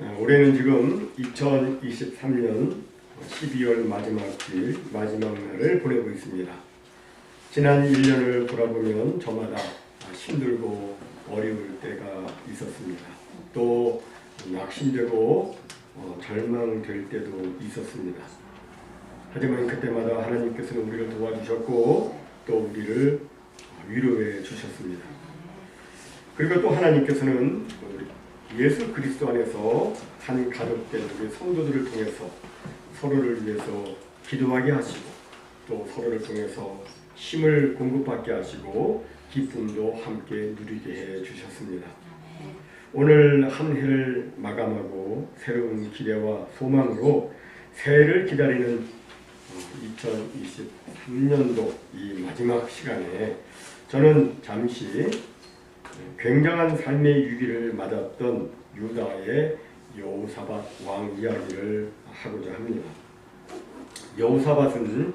올해는 지금 2023년 12월 마지막 주일, 마지막 날을 보내고 있습니다. 지난 1년을 돌아보면 저마다 힘들고 어려울 때가 있었습니다. 또 낙심되고 절망될 때도 있었습니다. 하지만 그때마다 하나님께서는 우리를 도와주셨고 또 우리를 위로해 주셨습니다. 그리고 또 하나님께서는 예수 그리스도 안에서 한 가족된 우리 성도들을 통해서 서로를 위해서 기도하게 하시고 또 서로를 통해서 힘을 공급받게 하시고 기쁨도 함께 누리게 해 주셨습니다. 오늘 한 해를 마감하고 새로운 기대와 소망으로 새해를 기다리는 2023년도 이 마지막 시간에 저는 잠시 굉장한 삶의 위기를 맞았던 유다의 여호사밧 왕 이야기를 하고자 합니다. 여호사밧은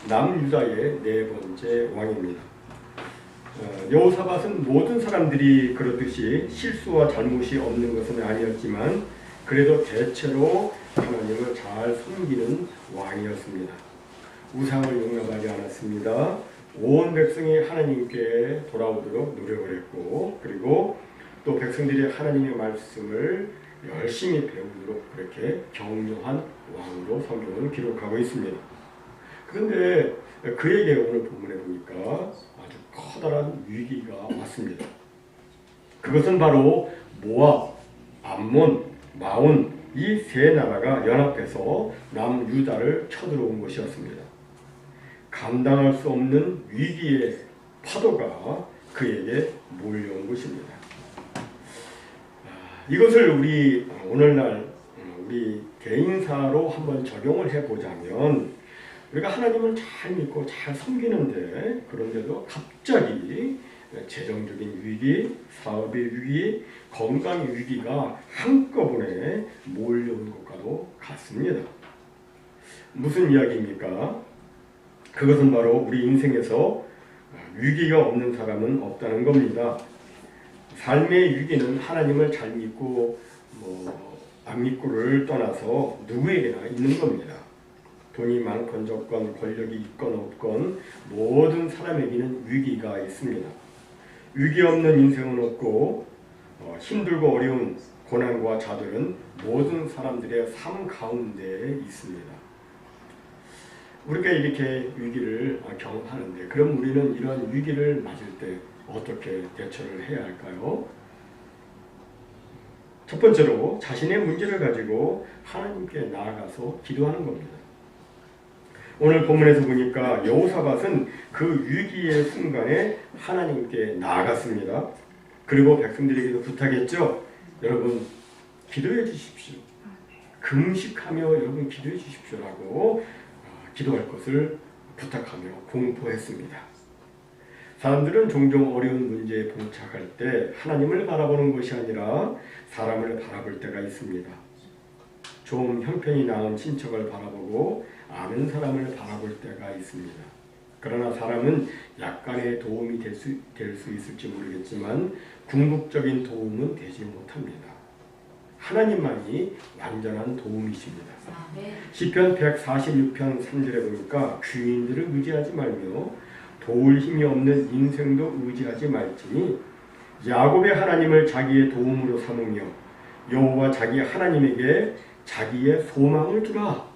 남유다의 네 번째 왕입니다. 여호사밧은 모든 사람들이 그렇듯이 실수와 잘못이 없는 것은 아니었지만 그래도 대체로 하나님을 잘 섬기는 왕이었습니다. 우상을 용납하지 않았습니다. 온 백성이 하나님께 돌아오도록 노력을 했고 그리고 또 백성들이 하나님의 말씀을 열심히 배우도록 그렇게 격려한 왕으로 성경은 기록하고 있습니다. 그런데 그에게 오늘 본문에 보니까 아주 커다란 위기가 왔습니다. 그것은 바로 모압, 암몬, 마온 이 세 나라가 연합해서 남유다를 쳐들어온 것이었습니다. 감당할 수 없는 위기의 파도가 그에게 몰려온 것입니다. 이것을 우리 오늘날 우리 개인사로 한번 적용을 해보자면 우리가 하나님을 잘 믿고 잘 섬기는데 그런데도 갑자기 재정적인 위기, 사업의 위기, 건강의 위기가 한꺼번에 몰려온 것과도 같습니다. 무슨 이야기입니까? 그것은 바로 우리 인생에서 위기가 없는 사람은 없다는 겁니다. 삶의 위기는 하나님을 잘 믿고 안 믿고를 떠나서 누구에게나 있는 겁니다. 돈이 많건 적건 권력이 있건 없건 모든 사람에게는 위기가 있습니다. 위기 없는 인생은 없고 힘들고 어려운 고난과 좌절은 모든 사람들의 삶 가운데 있습니다. 우리가 이렇게 위기를 경험하는데 그럼 우리는 이런 위기를 맞을 때 어떻게 대처를 해야 할까요? 첫 번째로 자신의 문제를 가지고 하나님께 나아가서 기도하는 겁니다. 오늘 본문에서 보니까 여호사밧은 그 위기의 순간에 하나님께 나아갔습니다. 그리고 백성들에게도 부탁했죠. 여러분 기도해 주십시오. 금식하며 여러분 기도해 주십시오라고 기도할 것을 부탁하며 공포했습니다. 사람들은 종종 어려운 문제에 봉착할 때 하나님을 바라보는 것이 아니라 사람을 바라볼 때가 있습니다. 좀 형편이 나은 친척을 바라보고 아는 사람을 바라볼 때가 있습니다. 그러나 사람은 약간의 도움이 될 수 있을지 모르겠지만 궁극적인 도움은 되지 못합니다. 하나님만이 완전한 도움이십니다. 시편 146편 3절에 보니까 귀인들을 의지하지 말며 도울 힘이 없는 인생도 의지하지 말지니 야곱의 하나님을 자기의 도움으로 삼으며 여호와 자기 하나님에게 자기의 소망을 두라.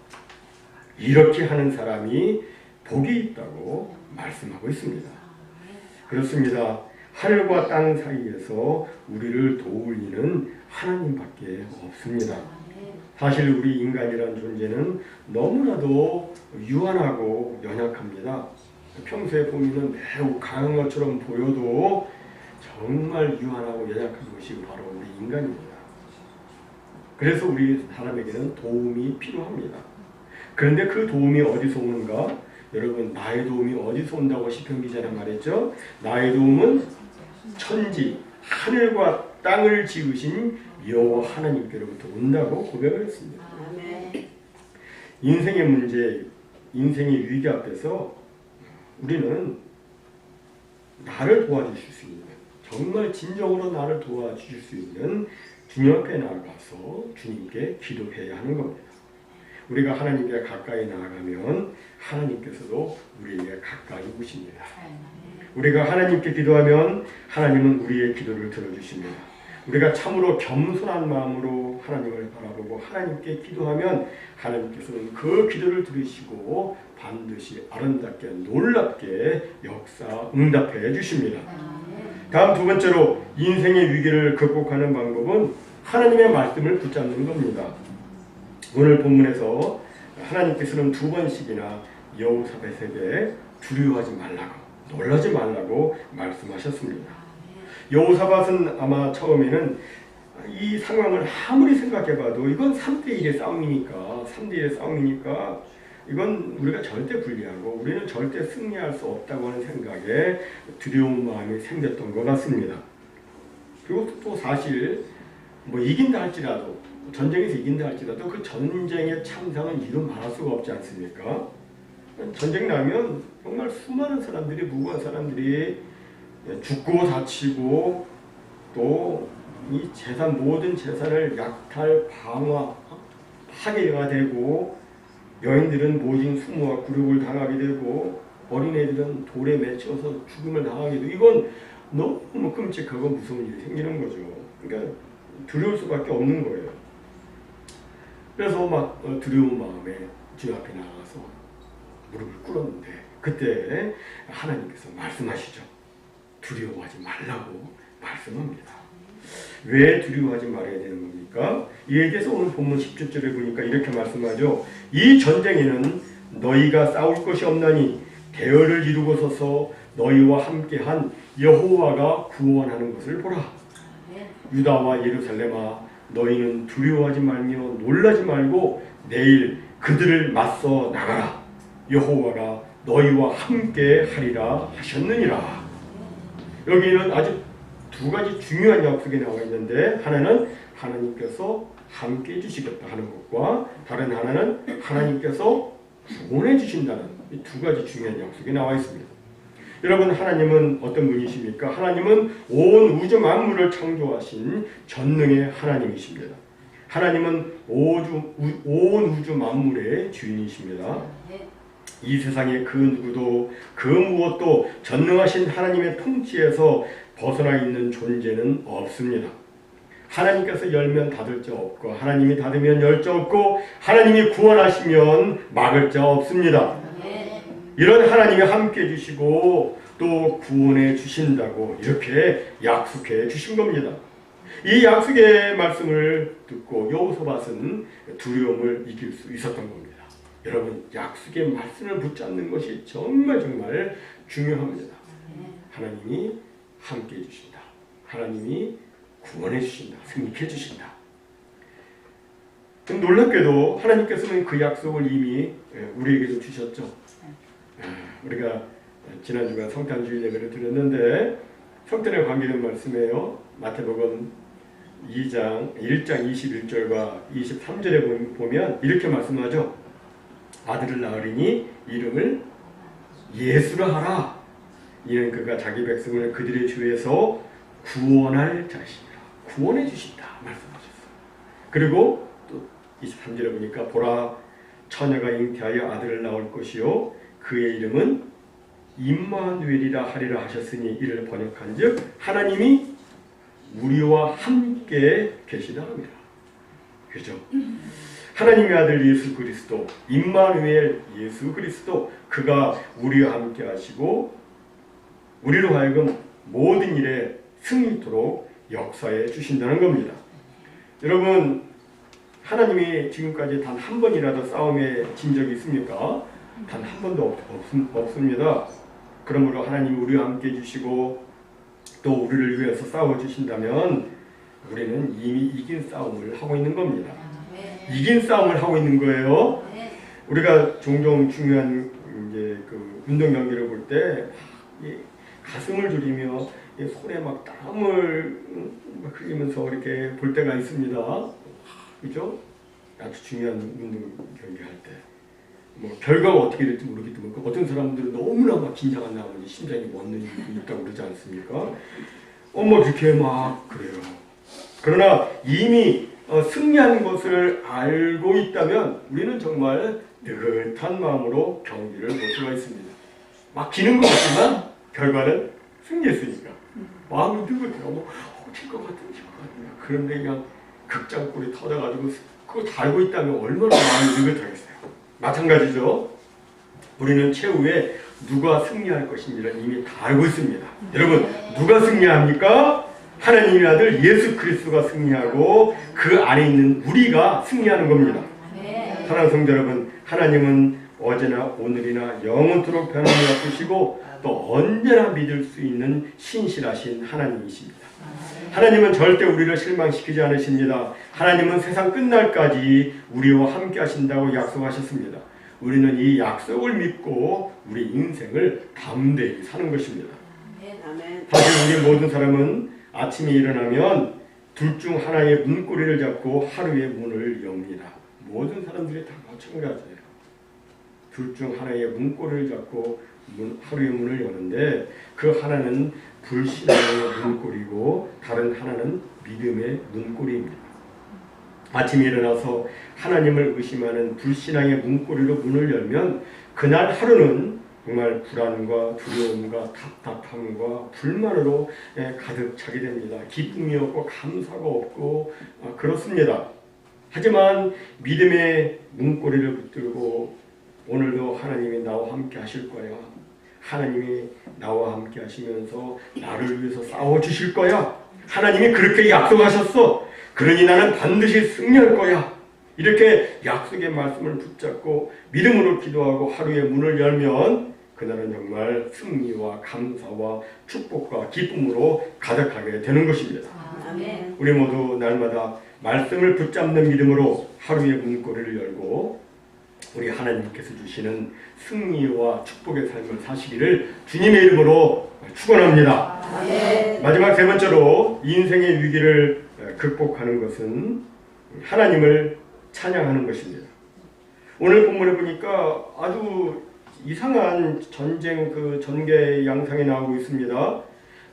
이렇게 하는 사람이 복이 있다고 말씀하고 있습니다. 그렇습니다. 하늘과 땅 사이에서 우리를 도울 이는 하나님밖에 없습니다. 사실 우리 인간이란 존재는 너무나도 유한하고 연약합니다. 평소에 보면 매우 강한 것처럼 보여도 정말 유한하고 연약한 것이 바로 우리 인간입니다. 그래서 우리 사람에게는 도움이 필요합니다. 그런데 그 도움이 어디서 오는가? 여러분 나의 도움이 어디서 온다고 시편 기자는 말했죠. 나의 도움은 천지 하늘과 땅을 지으신 여호와 하나님께로부터 온다고 고백을 했습니다. 인생의 문제, 인생의 위기 앞에서 우리는 나를 도와주실 수 있는 정말 진정으로 나를 도와주실 수 있는 주님 앞에 나아가서 주님께 기도해야 하는 겁니다. 우리가 하나님께 가까이 나아가면 하나님께서도 우리에게 가까이 오십니다. 우리가 하나님께 기도하면 하나님은 우리의 기도를 들어주십니다. 우리가 참으로 겸손한 마음으로 하나님을 바라보고 하나님께 기도하면 하나님께서는 그 기도를 들으시고 반드시 아름답게 놀랍게 역사 응답해 주십니다. 다음 두 번째로 인생의 위기를 극복하는 방법은 하나님의 말씀을 붙잡는 겁니다. 오늘 본문에서 하나님께서는 두 번씩이나 여호사밧에게 두려워하지 말라고, 놀라지 말라고 말씀하셨습니다. 여호사밧은 아마 처음에는 이 상황을 아무리 생각해봐도 이건 3대1의 싸움이니까, 3대1의 싸움이니까 이건 우리가 절대 불리하고 우리는 절대 승리할 수 없다고 하는 생각에 두려운 마음이 생겼던 것 같습니다. 그리고 또 사실 뭐 이긴다 할지라도, 전쟁에서 이긴다 할지라도 그 전쟁의 참상은 이루 말할 수가 없지 않습니까? 전쟁 나면 정말 수많은 사람들이, 무고한 사람들이 죽고 다치고 또 이 재산, 모든 재산을 약탈, 방화, 파괴가 되고 여인들은 모진 수모와 굴욕을 당하게 되고 어린애들은 돌에 맺혀서 죽음을 당하게 되고 이건 너무 끔찍하고 무서운 일이 생기는 거죠. 그러니까 두려울 수밖에 없는 거예요. 그래서 막 두려운 마음에 주 앞에 나가서 무릎을 꿇었는데 그때 하나님께서 말씀하시죠. 두려워하지 말라고 말씀합니다. 왜 두려워하지 말아야 되는 겁니까? 이에 대해서 오늘 본문 10절에 보니까 이렇게 말씀하죠. 이 전쟁에는 너희가 싸울 것이 없나니 대열을 이루고 서서 너희와 함께한 여호와가 구원하는 것을 보라. 유다와 예루살렘아, 너희는 두려워하지 말며 놀라지 말고 내일 그들을 맞서 나가라. 여호와가 너희와 함께 하리라 하셨느니라. 여기는 아주 두 가지 중요한 약속이 나와 있는데, 하나는 하나님께서 함께 해주시겠다 하는 것과 다른 하나는 하나님께서 구원해 주신다는 이 두 가지 중요한 약속이 나와 있습니다. 여러분, 하나님은 어떤 분이십니까? 하나님은 온 우주 만물을 창조하신 전능의 하나님이십니다. 하나님은 온 우주 만물의 주인이십니다. 이 세상에 그 누구도 그 무엇도 전능하신 하나님의 통치에서 벗어나 있는 존재는 없습니다. 하나님께서 열면 닫을 자 없고 하나님이 닫으면 열 자 없고 하나님이 구원하시면 막을 자 없습니다. 이런 하나님이 함께 해주시고 또 구원해 주신다고 이렇게 약속해 주신 겁니다. 이 약속의 말씀을 듣고 여호사밧은 두려움을 이길 수 있었던 겁니다. 여러분, 약속의 말씀을 붙잡는 것이 정말 중요합니다. 하나님이 함께 해주신다. 하나님이 구원해 주신다. 승리해 주신다. 놀랍게도 하나님께서는 그 약속을 이미 우리에게도 주셨죠. 우리가 지난주가 성탄주일 예배를 드렸는데 성탄에 관계된 말씀이에요. 마태복음 1장 21절과 23절에 보면 이렇게 말씀하죠. 아들을 낳으리니 이름을 예수라 하라. 이는 그가 자기 백성을 그들의 죄에서 구원할 자신이라. 구원해 주신다 말씀하셨어요. 그리고 또 23절에 보니까 보라, 처녀가 잉태하여 아들을 낳을 것이요 그의 이름은 임마누엘이라 하리라 하셨으니 이를 번역한즉 하나님이 우리와 함께 계시다 합니다. 그죠? 하나님의 아들 예수 그리스도, 임마누엘 예수 그리스도, 그가 우리와 함께 하시고 우리로 하여금 모든 일에 승리토록 역사해 주신다는 겁니다. 여러분, 하나님이 지금까지 단 한 번이라도 싸움에 진 적이 있습니까? 단 한 번도 없습니다. 그러므로 하나님이 우리와 함께 해주시고 또 우리를 위해서 싸워주신다면 우리는 이미 이긴 싸움을 하고 있는 겁니다. 이긴 싸움을 하고 있는 거예요. 우리가 종종 중요한 이제 그 운동 경기를 볼 때 가슴을 졸이며 손에 막 땀을 흘리면서 이렇게 볼 때가 있습니다. 그죠? 아주 중요한 운동 경기할 때. 뭐 결과가 어떻게 될지 모르겠지만 어떤 사람들은 너무나 막 긴장한 나머지 심장이 멎는 일이 있다고 그러지 않습니까? 그렇게 막 그래요. 그러나 이미 승리한 것을 알고 있다면 우리는 정말 느긋한 마음으로 경기를 볼 수가 있습니다. 막 기는 것 같지만 결과는 승리했으니까 마음이 느긋해요. 질 것 같은지 그런데 그냥 극장골이 터져가지고 그거 다 알고 있다면 얼마나 마음이 느긋하겠어요. 마찬가지죠. 우리는 최후에 누가 승리할 것인지를 이미 다 알고 있습니다. 여러분, 누가 승리합니까? 하나님의 아들 예수 그리스도가 승리하고 그 안에 있는 우리가 승리하는 겁니다. 사랑하는 성도 여러분, 하나님은 어제나 오늘이나 영원토록 변함이 없으시고 또 언제나 믿을 수 있는 신실하신 하나님이십니다. 하나님은 절대 우리를 실망시키지 않으십니다. 하나님은 세상 끝날까지 우리와 함께 하신다고 약속하셨습니다. 우리는 이 약속을 믿고 우리 인생을 담대히 사는 것입니다. 사실 우리 모든 사람은 아침에 일어나면 둘 중 하나의 문고리를 잡고 하루의 문을 엽니다. 모든 사람들이 다 마찬가지예요. 둘 중 하나의 문고리를 잡고 하루의 문을 여는데 그 하나는 불신앙의 문고리고 다른 하나는 믿음의 문고리입니다. 아침에 일어나서 하나님을 의심하는 불신앙의 문고리로 문을 열면 그날 하루는 정말 불안과 두려움과 답답함과 불만으로 가득 차게 됩니다. 기쁨이 없고 감사가 없고 그렇습니다. 하지만 믿음의 문고리를 붙들고 오늘도 하나님이 나와 함께 하실 거야. 하나님이 나와 함께 하시면서 나를 위해서 싸워주실 거야. 하나님이 그렇게 약속하셨어. 그러니 나는 반드시 승리할 거야. 이렇게 약속의 말씀을 붙잡고 믿음으로 기도하고 하루의 문을 열면 그날은 정말 승리와 감사와 축복과 기쁨으로 가득하게 되는 것입니다. 아멘. 우리 모두 날마다 말씀을 붙잡는 믿음으로 하루의 문고리를 열고 우리 하나님께서 주시는 승리와 축복의 삶을 사시기를 주님의 이름으로 축원합니다. 아멘. 마지막 세 번째로 인생의 위기를 극복하는 것은 하나님을 찬양하는 것입니다. 오늘 본문에 보니까 아주 이상한 전쟁 전개 양상이 나오고 있습니다.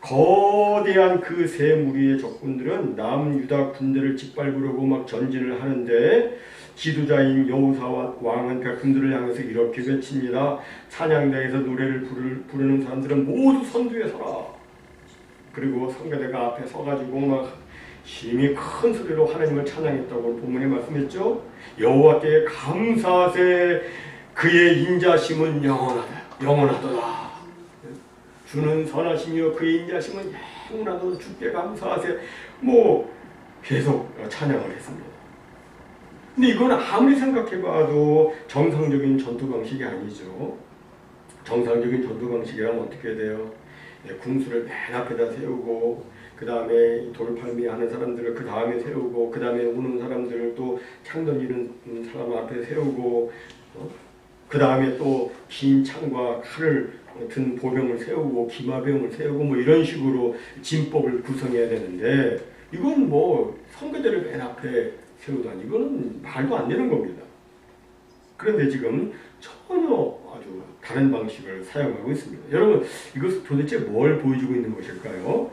거대한 그 세 무리의 적군들은 남유다 군대를 짓밟으려고 막 전진을 하는데 지도자인 여호사와 왕은 백성들을 향해서 이렇게 외칩니다. 찬양대에서 노래를 부르는 사람들은 모두 선두에 서라. 그리고 성가대가 앞에 서가지고 막 힘이 큰 소리로 하나님을 찬양했다고 본문에 말씀했죠. 여호와께 감사하세. 그의 인자심은 영원하도다. 주는 선하시며 그의 인자심은 영원하도다. 주께 감사하세. 계속 찬양을 했습니다. 근데 이건 아무리 생각해봐도 정상적인 전투 방식이 아니죠. 정상적인 전투 방식이라면 어떻게 돼요? 궁수를 맨 앞에다 세우고 그 다음에 돌팔미 하는 사람들을 그 다음에 세우고 그 다음에 오는 사람들을 또 창 던지는 사람 앞에 세우고 그 다음에 또 긴 창과 칼을 든 보병을 세우고 기마병을 세우고 이런 식으로 진법을 구성해야 되는데 이건 성가대를 맨 앞에 세우다니 이거는 말도 안 되는 겁니다. 그런데 지금 전혀 아주 다른 방식을 사용하고 있습니다. 여러분 이것은 도대체 뭘 보여주고 있는 것일까요?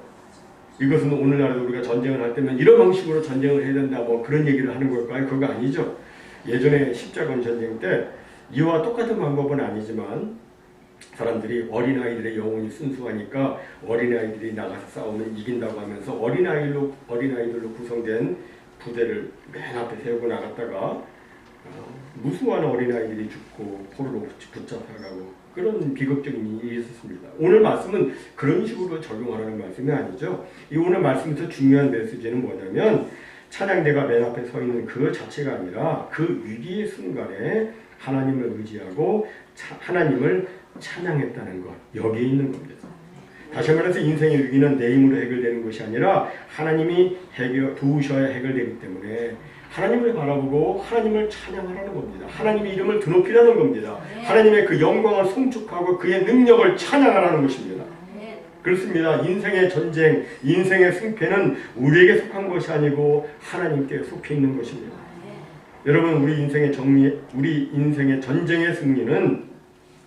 이것은 오늘날에도 우리가 전쟁을 할 때면 이런 방식으로 전쟁을 해야 된다 그런 얘기를 하는 걸까요? 그거 아니죠. 예전에 십자군 전쟁 때 이와 똑같은 방법은 아니지만 사람들이 어린아이들의 영혼이 순수하니까 어린아이들이 나가서 싸우면 이긴다고 하면서 어린아이들로 구성된 부대를 맨 앞에 세우고 나갔다가 무수한 어린아이들이 죽고 포로로 붙잡혀가고 그런 비극적인 일이 있었습니다. 오늘 말씀은 그런 식으로 적용하라는 말씀이 아니죠. 이 오늘 말씀에서 중요한 메시지는 뭐냐면 찬양대가 맨 앞에 서 있는 그 자체가 아니라 그 위기의 순간에 하나님을 의지하고 하나님을 찬양했다는 것, 여기에 있는 겁니다. 다시 말해서 인생의 위기는 내 힘으로 해결되는 것이 아니라 하나님이 도우셔야 해결되기 때문에 하나님을 바라보고 하나님을 찬양하라는 겁니다. 하나님의 이름을 드높이라는 겁니다. 하나님의 그 영광을 송축하고 그의 능력을 찬양하라는 것입니다. 그렇습니다. 인생의 전쟁, 인생의 승패는 우리에게 속한 것이 아니고 하나님께 속해 있는 것입니다. 여러분 우리 인생의 전쟁의 승리는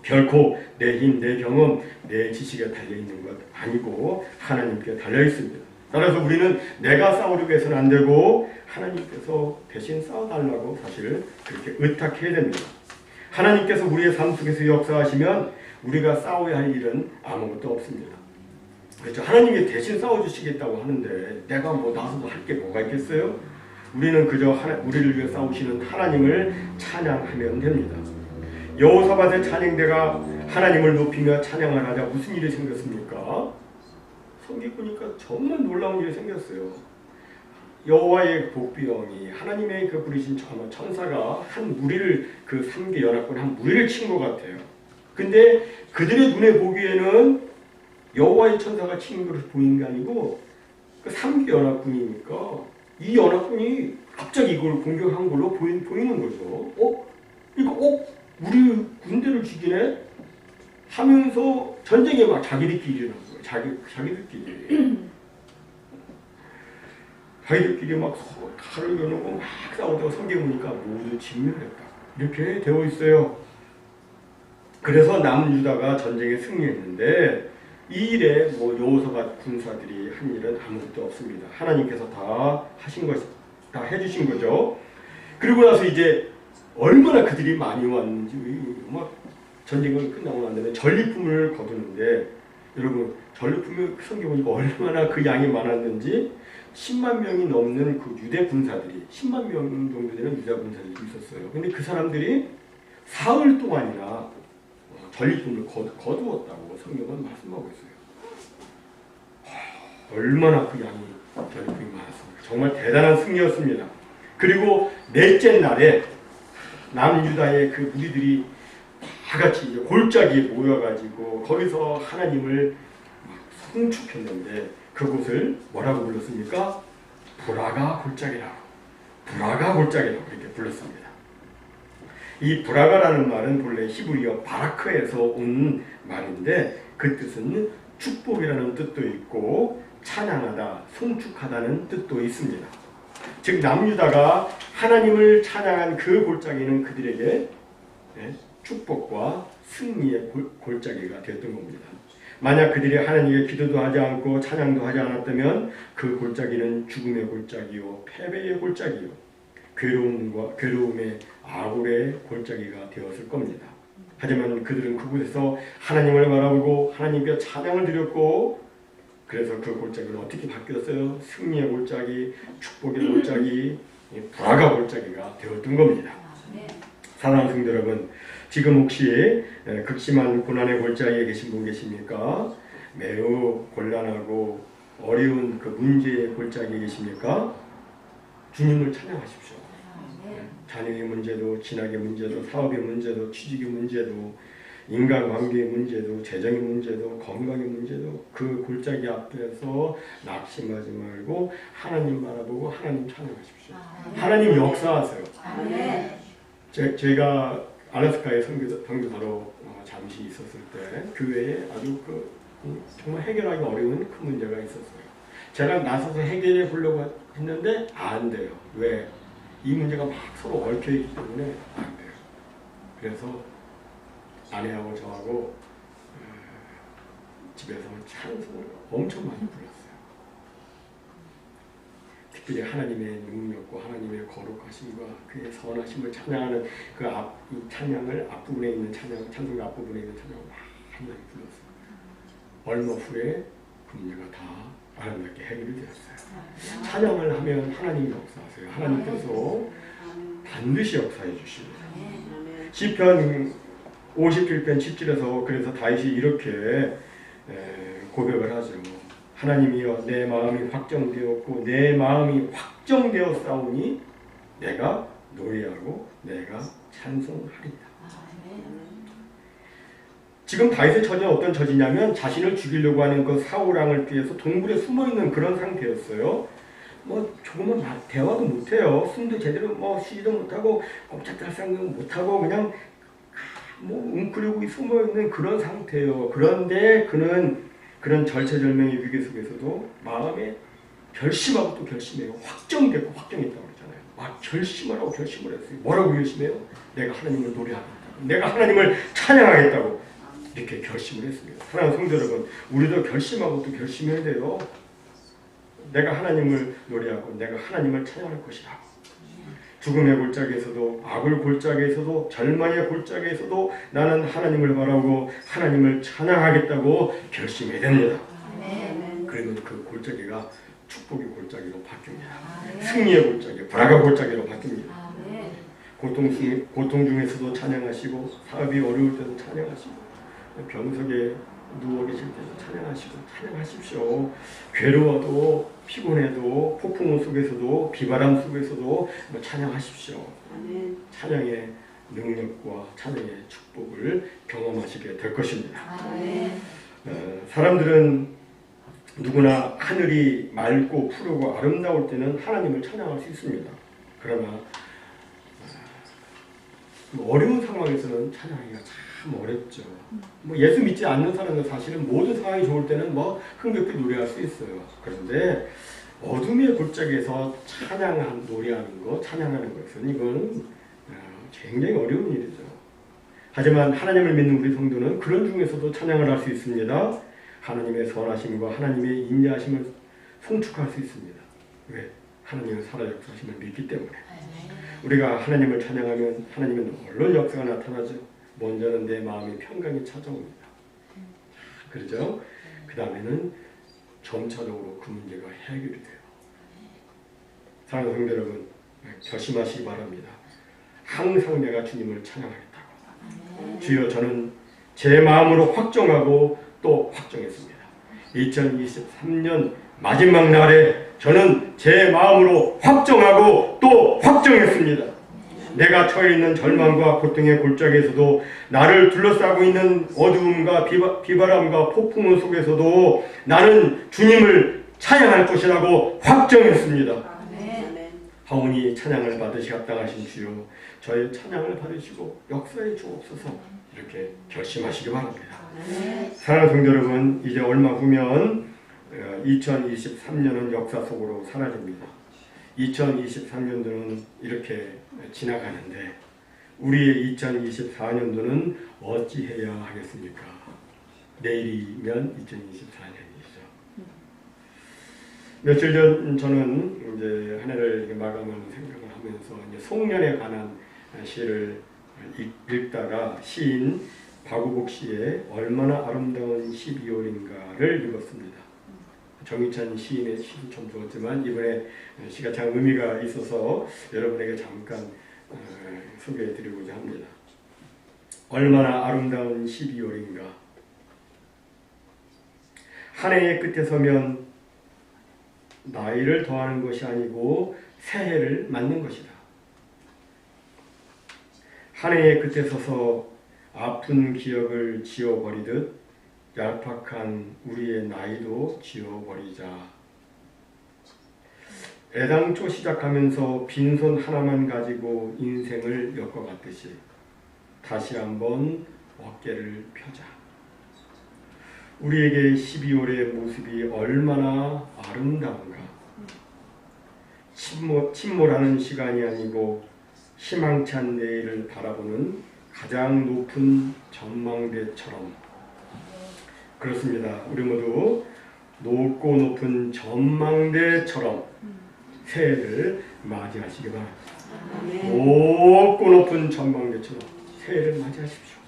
결코 내 힘, 내 경험, 내 지식에 달려있는 것 아니고 하나님께 달려있습니다. 따라서 우리는 내가 싸우려고 해서는 안 되고 하나님께서 대신 싸워달라고 사실 그렇게 의탁해야 됩니다. 하나님께서 우리의 삶 속에서 역사하시면 우리가 싸워야 할 일은 아무것도 없습니다. 그렇죠. 하나님이 대신 싸워주시겠다고 하는데 내가 뭐 나서도 할 게 뭐가 있겠어요? 우리는 그저 우리를 위해 싸우시는 하나님을 찬양하면 됩니다. 여호사밧의 찬양대가 하나님을 높이며 찬양을 하자 무슨 일이 생겼습니까? 성경 보니까 정말 놀라운 일이 생겼어요. 여호와의 복병이 하나님의 그 부르신 천사가 한 무리를 그 3개 연합군에 한 무리를 친 것 같아요. 근데 그들의 눈에 보기에는 여호와의 천사가 치는 것을 보인 게 아니고 그 3개 연합군이니까 이 연합군이 갑자기 이걸 공격한 걸로 보이는 거죠. 우리 군대를 죽이네? 하면서 전쟁에 막 자기들끼리 일어난 거예요. 자기들끼리 막 서로 칼을 겨누고 막 싸우다가 성경 보니까 모두 진멸했다. 이렇게 되어 있어요. 그래서 남유다가 전쟁에 승리했는데 이 일에 뭐 여호사밧 군사들이 한 일은 아무것도 없습니다. 하나님께서 다 해주신 거죠. 그리고 나서 이제 얼마나 그들이 많이 왔는지 막 전쟁이 끝나고 난 다음에 전리품을 거두는데 여러분 전리품을 성경 보니까 얼마나 그 양이 많았는지 10만 명이 넘는 그 유대 군사들이 10만 명 정도 되는 유대 군사들이 있었어요. 근데 그 사람들이 사흘 동안이나 전리품을 거두었다고 성경은 말씀하고 있어요. 얼마나 그 양이 전리품이 많았습니까? 정말 대단한 승리였습니다. 그리고 넷째 날에 남유다의 그 무리들이 다 같이 이제 골짜기에 모여가지고 거기서 하나님을 송축했는데 그곳을 뭐라고 불렀습니까? 브라가 골짜기라고 이렇게 불렀습니다. 이 브라가라는 말은 본래 히브리어 바라크에서 온 말인데 그 뜻은 축복이라는 뜻도 있고 찬양하다, 송축하다는 뜻도 있습니다. 즉 남유다가 하나님을 찬양한 그 골짜기는 그들에게 축복과 승리의 골짜기가 되었던 겁니다. 만약 그들이 하나님께 기도도 하지 않고 찬양도 하지 않았다면 그 골짜기는 죽음의 골짜기요 패배의 골짜기요 괴로움의 아굴의 골짜기가 되었을 겁니다. 하지만 그들은 그곳에서 하나님을 바라보고 하나님께 찬양을 드렸고 그래서 그 골짜기는 어떻게 바뀌었어요? 승리의 골짜기, 축복의 골짜기, 브라가 골짜기가 되었던 겁니다. 사랑하는 성도 여러분, 지금 혹시 극심한 고난의 골짜기에 계신 분 계십니까? 매우 곤란하고 어려운 그 문제의 골짜기에 계십니까? 주님을 찬양하십시오. 자녀의 문제도, 진학의 문제도, 사업의 문제도, 취직의 문제도, 인간관계의 문제도, 재정의 문제도, 건강의 문제도 그 골짜기 앞에서 낙심하지 말고 하나님 바라보고 하나님 찬양하십시오. 하나님 역사하세요. 제가 알래스카에 선교사로 잠시 있었을 때 교회에 아주 정말 해결하기 어려운 큰 문제가 있었어요. 제가 나서서 해결해 보려고 했는데 안 돼요. 왜? 이 문제가 막 서로 얽혀있기 때문에 안 돼요. 그래서 아내하고 저하고 집에서 찬송을 엄청 많이 불렀어요. 특별히 하나님의 능력과 하나님의 거룩하심과 그의 선하심을 찬양하는 이 찬양을 앞부분에 있는 찬송의 앞부분에 있는 찬양을 많이 불렀어요. 얼마 후에 그 문제가 다 아름답게 해결이 되었어요. 찬양을 하면 하나님이 역사하세요. 하나님께서 반드시 역사해 주십니다. 시편 57편 10절에서 그래서 다윗이 이렇게 고백을 하죠. 하나님이여 내 마음이 확정되었고 내 마음이 확정되었사오니 내가 노래하고 내가 찬송하리이다. 지금 다윗의 처지는 어떤 처지냐면 자신을 죽이려고 하는 그 사울 왕을 피해서 동굴에 숨어있는 그런 상태였어요. 조금은 대화도 못해요. 숨도 제대로 쉬지도 못하고 꼼짝달싹 못하고 그냥 웅크리고 숨어있는 그런 상태예요. 그런데 그는 그런 절체절명의 위기 속에서도 마음에 결심하고 또 결심해요. 확정됐고 확정했다고 그러잖아요. 결심을 하고 결심을 했어요. 뭐라고 결심해요? 내가 하나님을 노래하겠다. 내가 하나님을 찬양하겠다고 이렇게 결심을 했습니다. 사랑하는 성도 여러분, 우리도 결심하고 또 결심해야 돼요. 내가 하나님을 노래하고 내가 하나님을 찬양할 것이다. 죽음의 골짜기에서도 악을 골짜기에서도 절망의 골짜기에서도 나는 하나님을 바라고 하나님을 찬양하겠다고 결심해야 됩니다. 그러면 그 골짜기가 축복의 골짜기로 바뀝니다. 승리의 골짜기, 불화가 골짜기로 바뀝니다. 고통 중에서도 찬양하시고 사업이 어려울 때도 찬양하시고 병석에 누워 계실 때도 찬양하시고 찬양하십시오. 괴로워도 피곤해도 폭풍우 속에서도 비바람 속에서도 찬양하십시오. 찬양의 능력과 찬양의 축복을 경험하시게 될 것입니다. 사람들은 누구나 하늘이 맑고 푸르고 아름다울 때는 하나님을 찬양할 수 있습니다. 그러나 어려운 상황에서는 찬양하기가 참 어렵죠. 예수 믿지 않는 사람은 사실은 모든 상황이 좋을 때는 흥겹게 노래할 수 있어요. 그런데 어둠의 골짜기에서 노래하는 것, 찬양하는 것은 이건 굉장히 어려운 일이죠. 하지만 하나님을 믿는 우리 성도는 그런 중에서도 찬양을 할 수 있습니다. 하나님의 선하심과 하나님의 인자하심을 송축할 수 있습니다. 왜? 하나님은 살아역사하심을 믿기 때문에. 우리가 하나님을 찬양하면 하나님은 물론 역사가 나타나죠. 먼저는 내 마음이 평강이 찾아옵니다. 그렇죠? 그 다음에는 점차적으로 그 문제가 해결이 돼요. 사랑하는 성도 여러분, 결심하시기 바랍니다. 항상 내가 주님을 찬양하겠다고. 주여, 저는 제 마음으로 확정하고 또 확정했습니다. 2023년 마지막 날에 저는 제 마음으로 확정하고 또 확정했습니다. 내가 처해 있는 절망과 고통의 골짜기에서도 나를 둘러싸고 있는 어두움과 비바람과 폭풍우 속에서도 나는 주님을 찬양할 것이라고 확정했습니다. 하오니 찬양을 받으시 합당하신 주여, 저의 찬양을 받으시고 역사해 주옵소서. 이렇게 결심하시기 바랍니다. 사랑하는 성도 여러분, 이제 얼마 후면 2023년은 역사 속으로 사라집니다. 2023년도는 이렇게 지나가는데 우리의 2024년도는 어찌해야 하겠습니까? 내일이면 2024년이죠. 며칠 전 저는 이제 한 해를 마감하는 생각을 하면서 이제 송년에 관한 시를 읽다가 시인 박우복 씨의 얼마나 아름다운 12월인가를 읽었습니다. 정희찬 시인의 시도 좀 좋았지만 이번에 시가 참 의미가 있어서 여러분에게 잠깐 소개해드리고자 합니다. 얼마나 아름다운 12월인가. 한 해의 끝에 서면 나이를 더하는 것이 아니고 새해를 맞는 것이다. 한 해의 끝에 서서 아픈 기억을 지워버리듯 얄팍한 우리의 나이도 지워버리자. 애당초 시작하면서 빈손 하나만 가지고 인생을 엮어갔듯이 다시 한번 어깨를 펴자. 우리에게 12월의 모습이 얼마나 아름다운가. 침몰하는 시간이 아니고 희망찬 내일을 바라보는 가장 높은 전망대처럼. 그렇습니다. 우리 모두 높고 높은 전망대처럼 새해를 맞이하시기 바랍니다. 높고 높은 전망대처럼 새해를 맞이하십시오.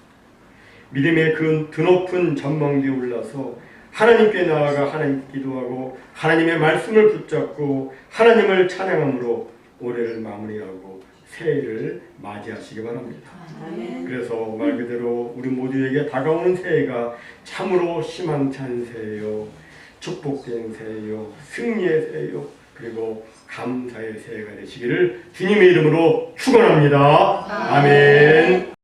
믿음의 그 드높은 전망대에 올라서 하나님께 나아가 하나님께 기도하고 하나님의 말씀을 붙잡고 하나님을 찬양함으로 올해를 마무리하고 새해를 맞이하시기 바랍니다. 그래서 말 그대로 우리 모두에게 다가오는 새해가 참으로 희망찬 새해요, 축복된 새해요, 승리의 새해요, 그리고 감사의 새해가 되시기를 주님의 이름으로 축원합니다. 아멘.